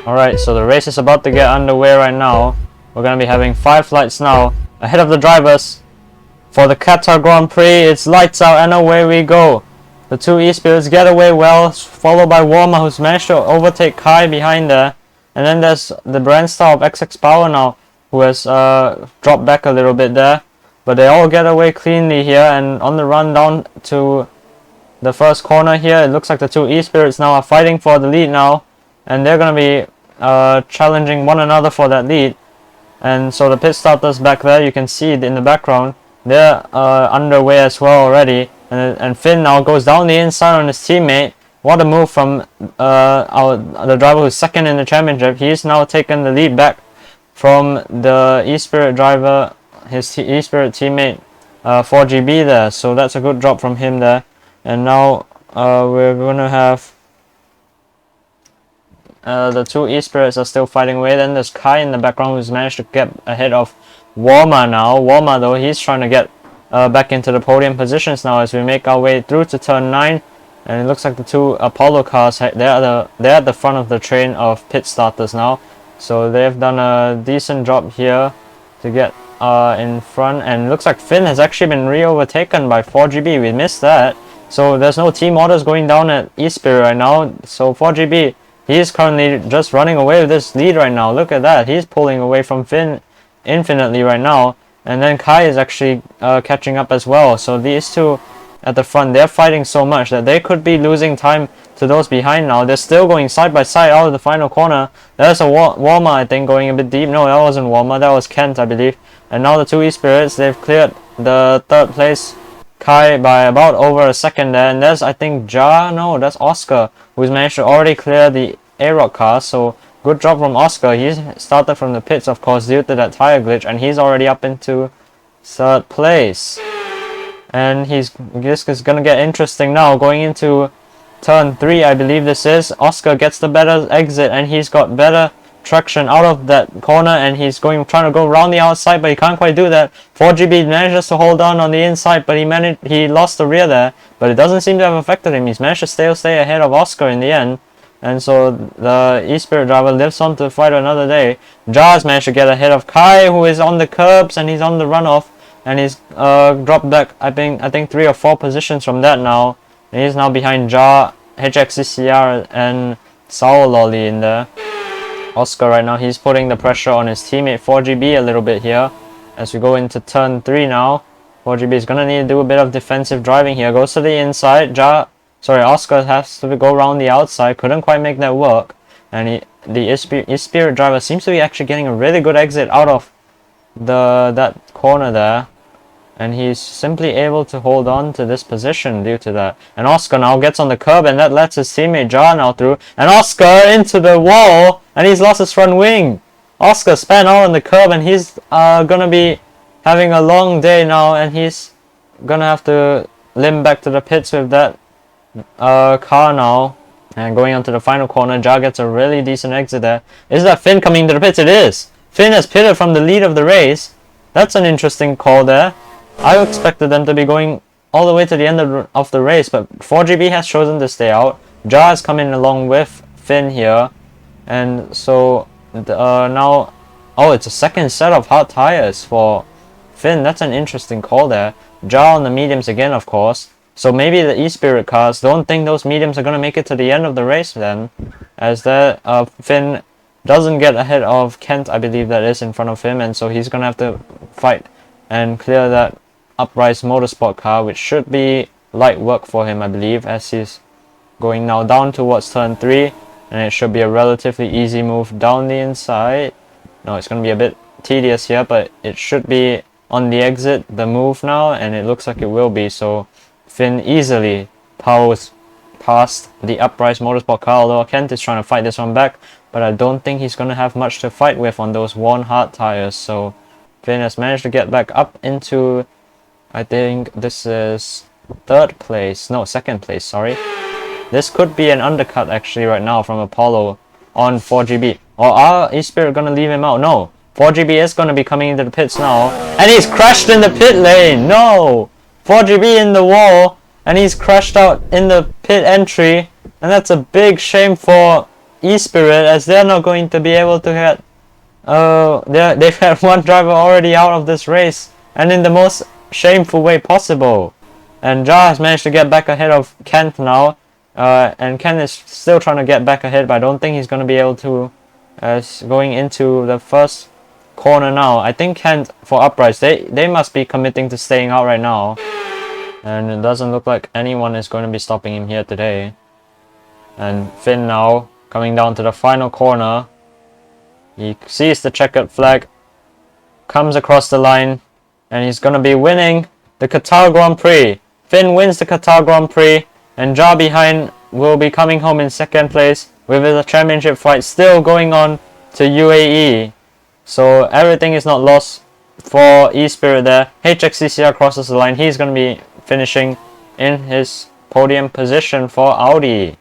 Alright, so the race is about to get underway right now. We're going to be having 5 flights now. Ahead of the drivers. For the Qatar Grand Prix, it's lights out and away we go. The two E-Spirits get away well, followed by Warmer, who's managed to overtake Kai behind there. And then there's the brand star of XX Power now, who has dropped back a little bit there. But they all get away cleanly here, and on the run down to the first corner here, it looks like the two E-Spirits now are fighting for the lead now. And they're going to be challenging one another for that lead. And so the pit starters back there, you can see it in the background, they're underway as well already. And Finn now goes down the inside on his teammate. What a move from the driver who's second in the championship. He's now taken the lead back from the E-Spirit driver, his E-Spirit teammate 4GB there. So that's a good drop from him there. And now we're going to have the two E-Spirits are still fighting away. Then there's Kai in the background who's managed to get ahead of Warmer now. Warmer though, he's trying to get back into the podium positions now as we make our way through to turn 9. And it looks like the two Apollo cars, they're at the front of the train of pit starters now. So they've done a decent job here to get in front. And it looks like Finn has actually been re-overtaken by 4GB. We missed that. So there's no team orders going down at E-Spirit right now. So 4GB, he's currently just running away with this lead right now. Look at that. He's pulling away from Finn infinitely right now. And then Kai is actually catching up as well. So these two at the front, they're fighting so much that they could be losing time to those behind now. They're still going side by side out of the final corner. There's a Warmer, I think, going a bit deep. No, that wasn't Warmer. That was Kent, I believe. And now the two E-Spirits, they've cleared the third place Kai by about over a second there. And there's, I think, no, that's Oscar, who's managed to already clear the AERO car. So good job from Oscar. He started from the pits, of course, due to that tire glitch, and he's already up into third place. And this is gonna get interesting now. Going into turn 3, I believe this is. Oscar gets the better exit, and he's got better traction out of that corner, and he's trying to go around the outside, but he can't quite do that. 4GB manages to hold on the inside, but he lost the rear there, but it doesn't seem to have affected him. He's managed to stay ahead of Oscar in the end. And so the E-Spirit driver lives on to fight another day. Jars managed to get ahead of Kai, who is on the curbs, and he's on the runoff. And he's dropped back, I think 3 or 4 positions from that now. And he's now behind Jar, HXCCR, and Sour Lolly in there. Oscar right now, he's putting the pressure on his teammate 4GB a little bit here. As we go into turn 3 now. 4GB is going to need to do a bit of defensive driving here. Goes to the inside. Oscar has to go around the outside. Couldn't quite make that work. And the E-Spirit driver seems to be actually getting a really good exit out of that corner there. And he's simply able to hold on to this position due to that. And Oscar now gets on the curb, and that lets his teammate Jar now through. And Oscar into the wall, and he's lost his front wing. Oscar span out on the curb, and he's gonna be having a long day now, and he's gonna have to limp back to the pits with that car now. And going onto the final corner, Jar gets a really decent exit there. Is that Finn coming to the pits? It is. Finn has pitted from the lead of the race. That's an interesting call there. I expected them to be going all the way to the end of the race, but 4GB has chosen to stay out. Jar has come in along with Finn here. And so now, it's a second set of hard tires for Finn. That's an interesting call there. Jar on the mediums again, of course. So maybe the E-Spirit cars don't think those mediums are going to make it to the end of the race then. As Finn doesn't get ahead of Kent, I believe that is in front of him. And so he's going to have to fight and clear that Uprise Motorsport car, which should be light work for him, I believe, as he's going now down towards turn 3. And it should be a relatively easy move down the inside. No, it's going to be a bit tedious here, but it should be on the exit, the move now, and it looks like it will be. So Finn easily powers past the Uprise Motorsport car, although Kent is trying to fight this one back, but I don't think he's going to have much to fight with on those worn hard tires. So Finn has managed to get back up into, I think this is second place, sorry. This could be an undercut actually right now from Apollo on 4GB. Or are E-Spirit going to leave him out? No. 4GB is going to be coming into the pits now. And he's crashed in the pit lane. No. 4GB in the wall. And he's crashed out in the pit entry. And that's a big shame for E-Spirit, as they're not going to be able to get they've had one driver already out of this race, and in the most shameful way possible. And Ja has managed to get back ahead of Kent now, and Kent is still trying to get back ahead, but I don't think he's going to be able to, going into the first corner now. I think Kent, for uprights, they must be committing to staying out right now, and it doesn't look like anyone is going to be stopping him here today. And Finn now coming down to the final corner. He sees the checkered flag, comes across the line, and he's going to be winning the Qatar Grand Prix. Finn wins the Qatar Grand Prix, and Ja behind will be coming home in second place with the championship fight still going on to UAE. So everything is not lost for E-Spirit there. HXCCR crosses the line. He's going to be finishing in his podium position for Audi.